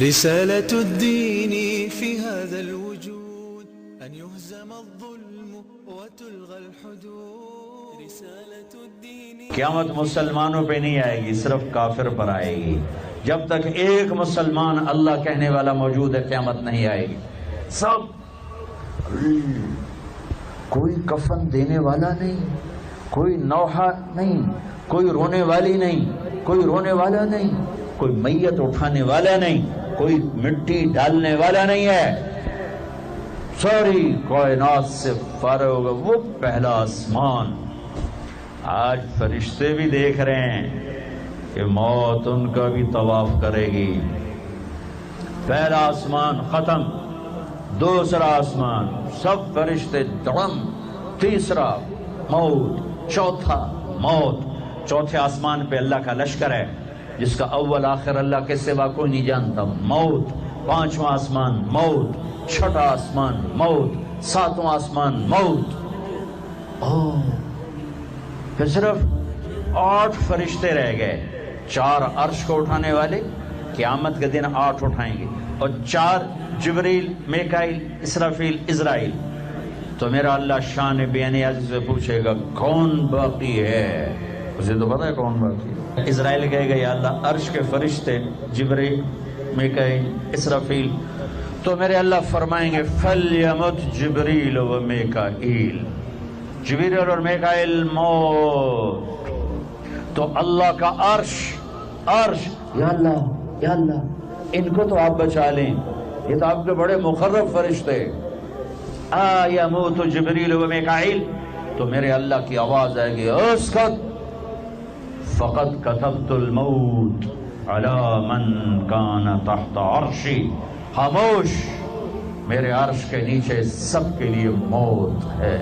رسالة الدين في هذا الوجود أن يهزم الظلم وتلغى الحدود. رسالة الدين. قیامت مسلمانوں پہ نہیں آئے گی، صرف کافر پر آئے گی. جب تک ایک مسلمان اللہ کہنے والا موجود ہے قیامت نہیں آئے گی. سب کوئی کفن دینے والا نہیں، کوئی نوحہ نہیں، کوئی رونے والی نہیں، کوئی رونے والا نہیں، کوئی میت اٹھانے والا نہیں، کوئی مٹی ڈالنے والا نہیں ہے. ساری کائنات سے فارغ ہوگا وہ پہلا آسمان. آج فرشتے بھی دیکھ رہے ہیں کہ موت ان کا بھی طواف کرے گی. پہلا آسمان ختم، دوسرا آسمان سب فرشتے دڑم، تیسرا موت، چوتھا موت. چوتھے آسمان پہ اللہ کا لشکر ہے جس کا اول آخر اللہ کے سوا کوئی نہیں جانتا. موت. پانچواں آسمان موت، چھٹا آسمان موت، ساتواں آسمان موت. پھر صرف 8 فرشتے رہ گئے. 4 عرش کو اٹھانے والے قیامت کے دن 8 اٹھائیں گے، اور 4 جبریل، میکائیل، اسرافیل، عزرائیل. تو میرا اللہ شان بے نیازی سے پوچھے گا کون باقی ہے؟ اسے تو پتا ہے کون باقی ہے. اسرائیل کہے گا یا اللہ عرش کے فرشتے جبریل، میکائیل، اسرافیل. تو میرے اللہ فرمائیں گے فَلْيَمُتْ جبریل و میکائیل. جبریل اور میکائیل موت. تو اللہ کا عرش یا اللہ ان کو تو آپ بچا لیں، یہ تو آپ کے بڑے مقرب فرشتے. یموت جبریل و میکائیل. تو میرے اللہ کی آواز آئے گی اسکت فقد كتبت الموت على من كان تحت عرشی. خاموش، میرے عرش کے نیچے سب کے لیے موت ہے.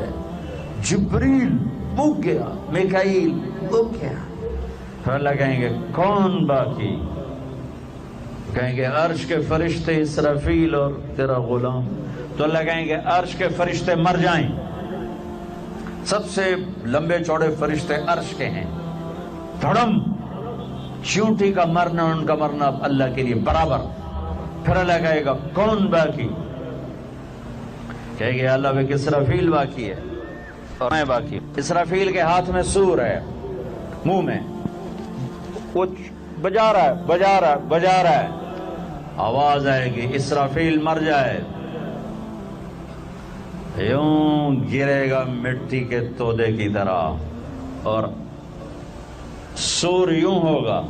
جبریل بک گیا، میکائیل بک گیا. پھر اللہ کہیں گے کون باقی؟ کہیں گے عرش کے فرشتے اسرافیل اور تیرا غلام. تو اللہ کہیں گے عرش کے فرشتے مر جائیں. سب سے لمبے چوڑے فرشتے عرش کے ہیں. دھڑم، چیونٹی کا مرنا ان کا مرنا اللہ کے لیے برابر. پھر اللہ کہے گا کون باقی؟ کہے گے اللہ بھائی اسرافیل باقی ہے اور میں باقی. اسرافیل کے ہاتھ میں سور ہے، منہ میں وہ بجا رہا ہے. آواز آئے گی اسرافیل مر جائے. یوں گرے گا مٹی کے تودے کی طرح، اور سور یوں ہوگا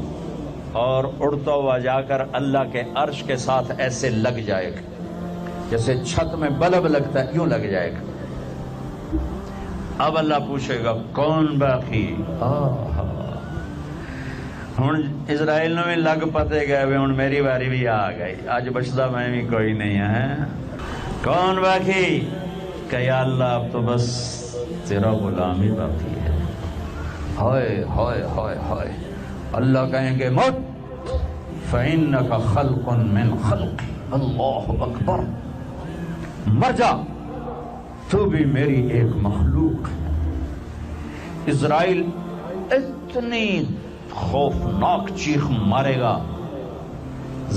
اور اڑتا ہوا جا کر اللہ کے عرش کے ساتھ ایسے لگ جائے گا جیسے چھت میں بلب لگتا ہے، یوں لگ جائے گا. اب اللہ پوچھے گا کون باقی؟ ہوں اسرائیل میں لگ پتے گئے ہوئے، ہوں میری باری بھی آ گئی، آج بچتا میں بھی کوئی نہیں ہے. کون باقی؟ کہ یا اللہ اب تو بس تیرا غلام ہی باقی ہے. ہائے ہائے ہائے ہائے. اللہ کہیں گے مت فَإِنَّكَ خَلْقٌ مِّنْ خَلْقِ. اللہ اکبر. مر جا، تو بھی میری ایک مخلوق ہے. اسرائیل اتنی خوفناک چیخ مارے گا،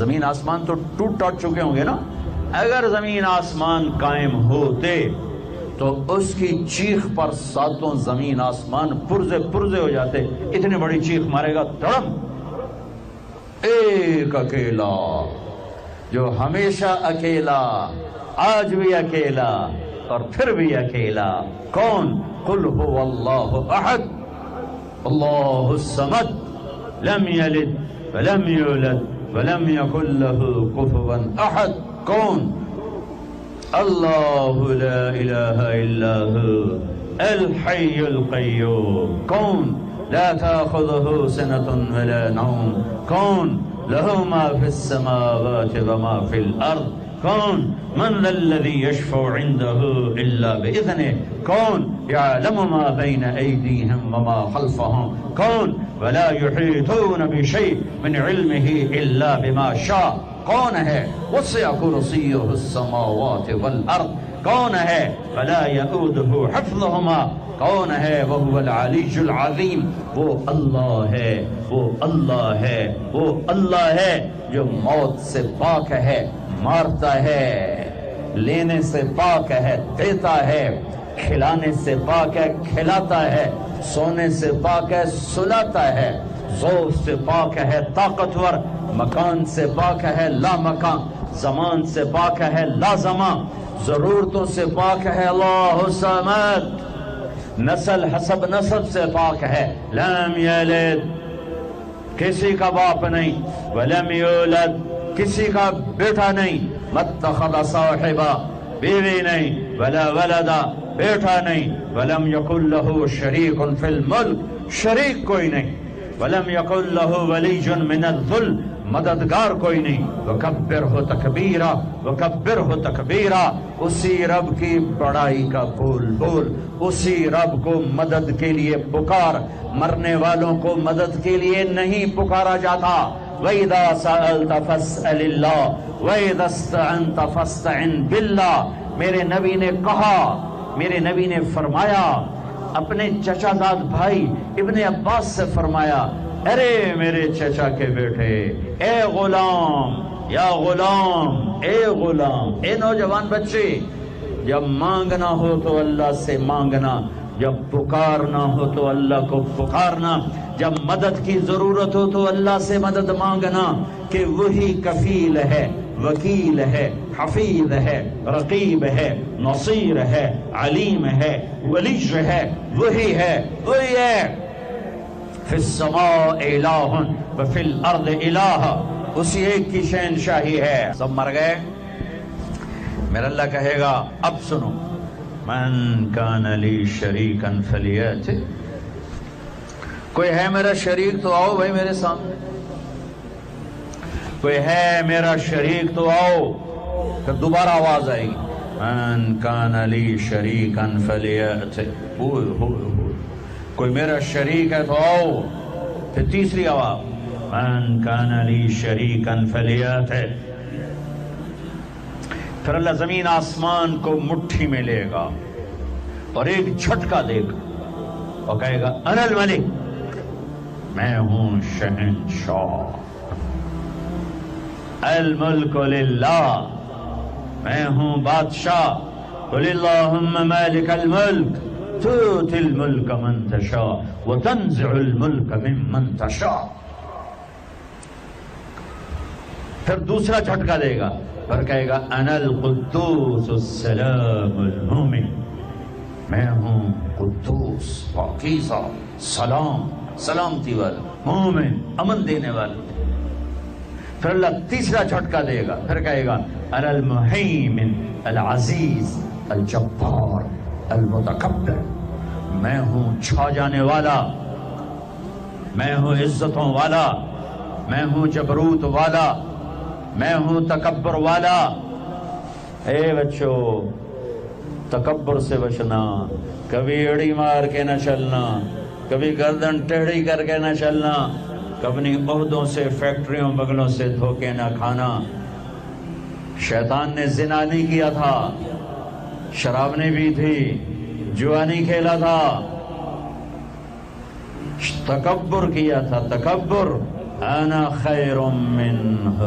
زمین آسمان تو ٹوٹ چکے ہوں گے نا. اگر زمین آسمان قائم ہوتے تو اس کی چیخ پر 7 زمین آسمان پرزے ہو جاتے. اتنی بڑی چیخ مارے گا. دھڑم. ایک اکیلا جو ہمیشہ اکیلا، آج بھی اکیلا اور پھر بھی اکیلا. کون؟ قل هو اللہ احد اللہ الصمد لم یلد ولم یولد ولم یکن له کفوا احد. کون؟ اللہ لا الہ الا هو الحی القیوم. کون؟ لا تأخذه سنة ولا نوم. کون؟ له ما في السماوات وما في الأرض. کون؟ من الذي يشفع عنده إلا بإذنه. کون؟ يعلم ما بين أيديهم وما خلفهم. کون؟ ولا يحيطون بشيء من علمه إلا بما شاء. کون ہے؟ وسع کرسیہ السماوات والارض. کون ہے؟ فلا یؤودہ حفظہما کون ہے؟ وہو العلی العظیم، وہ اللہ ہے، وہ اللہ ہے، وہ اللہ ہے جو موت سے پاک ہے، مارتا ہے، لینے سے پاک ہے، دیتا ہے، کھلانے سے پاک ہے، کھلاتا ہے، سونے سے پاک ہے، سلاتا ہے، ذوق سے پاک ہے، طاقتور، مکان سے پاک ہے، لا مکان، زمان سے پاک ہے، لا زمان، ضرورتوں سے پاک ہے، اللہ الصمد، نسل حسب نسب سے پاک ہے، لم یلد، کسی کا باپ نہیں، ولم یولد، کسی کا بیٹا نہیں، متخذ صاحبہ، بیوی نہیں، ولا ولدا، بیٹا نہیں، ولم یکن لہ شریک فی الملک، شریک کوئی نہیں، ولم یکن لہ ولی من الذل، مددگار کوئی نہیں، وکبرہ تکبیرا، وکبرہ تکبیرا، اسی رب کی بڑائی کا بول بول، اسی رب کو مدد کے لیے پکار، مرنے والوں کو مدد کے لیے نہیں پکارا جاتا۔ وَإِذَا سَأَلْتَ فَاسْأَلِ اللَّهِ وَإِذَا اسْتَعَنْتَ فَاسْتَعِنْ بِاللَّهِ، میرے نبی نے کہا، میرے نبی نے فرمایا، اپنے چچا زاد بھائی ابن عباس سے فرمایا، ارے میرے چچا کے بیٹے، اے غلام، یا غلام، اے غلام، اے نوجوان بچے، جب مانگنا ہو تو اللہ سے مانگنا، جب پکارنا ہو تو اللہ کو پکارنا، جب مدد کی ضرورت ہو تو اللہ سے مدد مانگنا، کہ وہی کفیل ہے، وکیل ہے، حفیظ ہے، رقیب ہے، نصیر ہے، علیم ہے، ولی ہے، وہی ہے، وہی ہے۔ فی السماء الہ وفی الارض الہ، اسی ایک کی شہنشاہی ہے۔ سب مر گئے، میرا اللہ کہے گا اب سنو، من کان لی شریکا فلیأت، کوئی ہے میرا شریک تو آؤ بھائی میرے سامنے، کوئی ہے میرا شریک تو آؤ، پھر دوبارہ آواز آئے گی، من کان لی شریکا فلیأت، کوئی میرا شریک ہے تو آؤ، پھر تیسری آواز، من کان لی شریکا فلیأت، پھر اللہ زمین آسمان کو مٹھی میں لے گا اور ایک جھٹکا دے گا اور کہے گا انا الملک، میں ہوں شہنشاہ، الملک للہ، میں ہوں بادشاہ، قل اللہم مالک الملک تؤتی الملک من تشاء وتنزع الملک ممن تشاء، پھر دوسرا جھٹکا دے گا، پھر کہے گا انا القدوس السلام المومن، میں ہوں قدوس، پاکیزہ، سلام، سلامتی والا، مومن، امن دینے والا، پھر اللہ تیسرا جھٹکا دے گا، پھر کہے گا انا المہیمن العزیز الجبار المتکبر، میں ہوں چھا جانے والا، میں ہوں عزتوں والا، میں ہوں جبروت والا، میں ہوں تکبر والا۔ اے بچو، تکبر سے بچنا، کبھی اڑی مار کے نہ چلنا، کبھی گردن ٹیڑھی کر کے نہ چلنا، کبھی عہدوں سے، فیکٹریوں، بغلوں سے دھوکے نہ کھانا۔ شیطان نے زنا نہیں کیا تھا، شراب نہیں پی تھی، جوا نہیں کھیلا تھا، تکبر کیا تھا، تکبر، انا خیر منہ،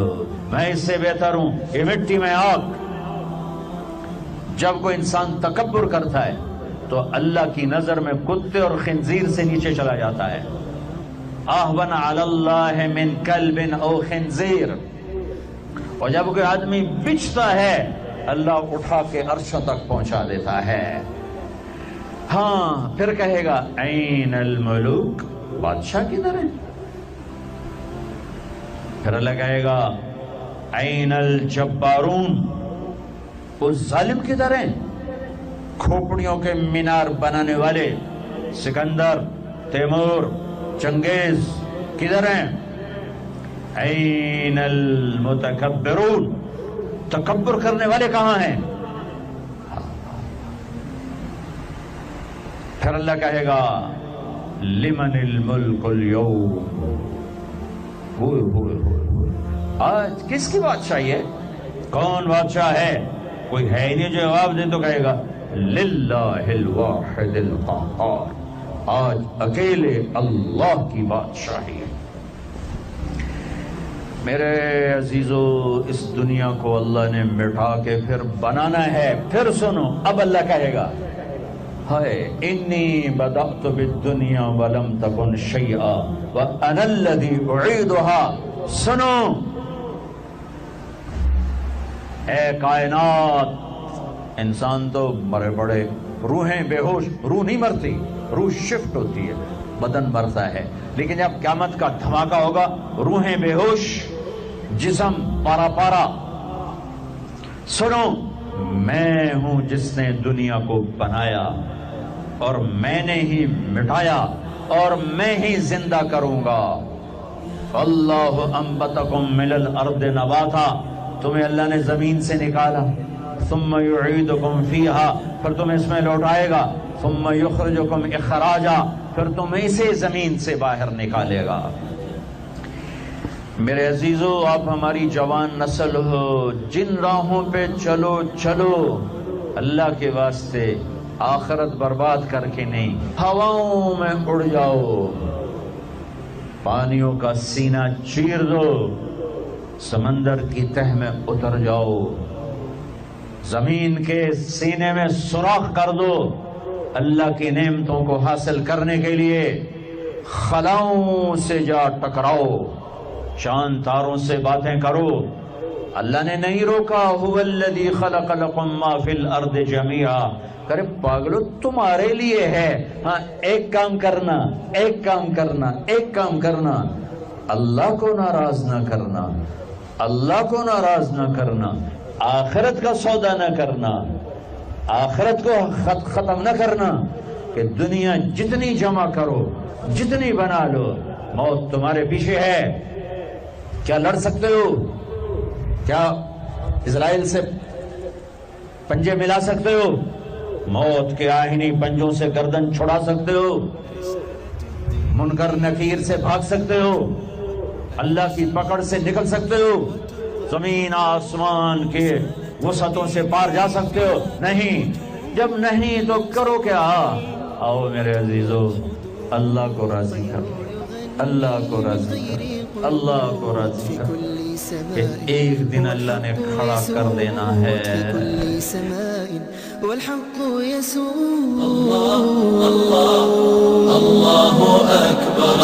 میں اس سے بہتر ہوں، یہ مٹی میں آگ۔ جب کوئی انسان تکبر کرتا ہے تو اللہ کی نظر میں کتے اور خنزیر سے نیچے چلا جاتا ہے، اہون علی اللہ من کلب او خنزیر، اور جب کوئی آدمی بچتا ہے اللہ اٹھا کے عرشوں تک پہنچا دیتا ہے۔ ہاں، پھر کہے گا این الملوک، بادشاہ کدھر ہے؟ پھر اللہ کہے گا این الجبارون، اس ظالم کدھر ہیں؟ کھوپڑیوں کے مینار بنانے والے سکندر، تیمور، چنگیز کدھر ہیں؟ این المتکبرون، تکبر کرنے والے کہاں ہیں؟ پھر اللہ کہے گا لمن الملک اليوم، آج کس کی بادشاہی ہے؟ کون بادشاہ ہے؟ کوئی ہے ہی نہیں جو جواب دے تو کہے گا للہ الواحد القہار، آج اکیلے اللہ کی بادشاہی ہے۔ میرے عزیزو، اس دنیا کو اللہ نے مٹا کے پھر بنانا ہے۔ پھر سنو، اب اللہ کہے گا ہائے انی بدأت بالدنیا ولم تکن شیئا وانا الذی اعیدها۔ سنو اے کائنات، انسان تو مرے پڑے، روحیں بے ہوش، روح نہیں مرتی، روح شفٹ ہوتی ہے، بدن مرتا ہے، لیکن جب قیامت کا دھماکہ ہوگا روحیں بے ہوش، جسم پارا پارا۔ سنو، میں ہوں جس نے دنیا کو بنایا اور میں نے ہی مٹایا اور میں ہی زندہ کروں گا۔ اللہ انبتکم من الارض نباتا، تمہیں اللہ نے زمین سے نکالا، ثم یعیدکم فیہا، پھر تمہیں اس میں لوٹائے گا، ثم یخرجکم اخراجا، پھر تمہیں اسے زمین سے باہر نکالے گا۔ میرے عزیزو، آپ ہماری جوان نسل ہو، جن راہوں پہ چلو چلو، اللہ کے واسطے آخرت برباد کر کے نہیں، ہواؤں میں اڑ جاؤ، پانیوں کا سینہ چیر دو، سمندر کی تہ میں اتر جاؤ، زمین کے سینے میں سوراخ کر دو، اللہ کی نعمتوں کو حاصل کرنے کے لیے خلاؤں سے جا ٹکراؤ، چاند تاروں سے باتیں کرو۔ اللہ نے نہیں روکا، هو الذی خلق لکم ما فی الارض جمیعا، کرے پاگلو تمہارے لیے ہے، ہاں ایک کام کرنا، ایک کام کرنا، ایک کام کرنا، اللہ کو ناراض نہ کرنا، اللہ کو ناراض نہ کرنا، آخرت کا سودا نہ کرنا، آخرت کو ختم نہ کرنا، کہ دنیا جتنی جمع کرو، جتنی بنا لو، موت تمہارے پیچھے ہے۔ کیا لڑ سکتے ہو؟ کیا اسرائیل سے پنجے ملا سکتے ہو؟ موت کے آہنی پنجوں سے گردن چھڑا سکتے ہو؟ منکر نکیر سے بھاگ سکتے ہو؟ اللہ کی پکڑ سے نکل سکتے ہو؟ زمین آسمان کے وسعتوں سے پار جا سکتے ہو؟ نہیں۔ جب نہیں تو کرو کیا؟ آؤ میرے عزیزو، اللہ کو راضی کر، اللہ کو راضی کر، اللہ کو راضی کر، کہ ایک دن اللہ نے کھڑا کر دینا ہے۔ والحق يسوع، اللہ اللہ اللہ اکبر۔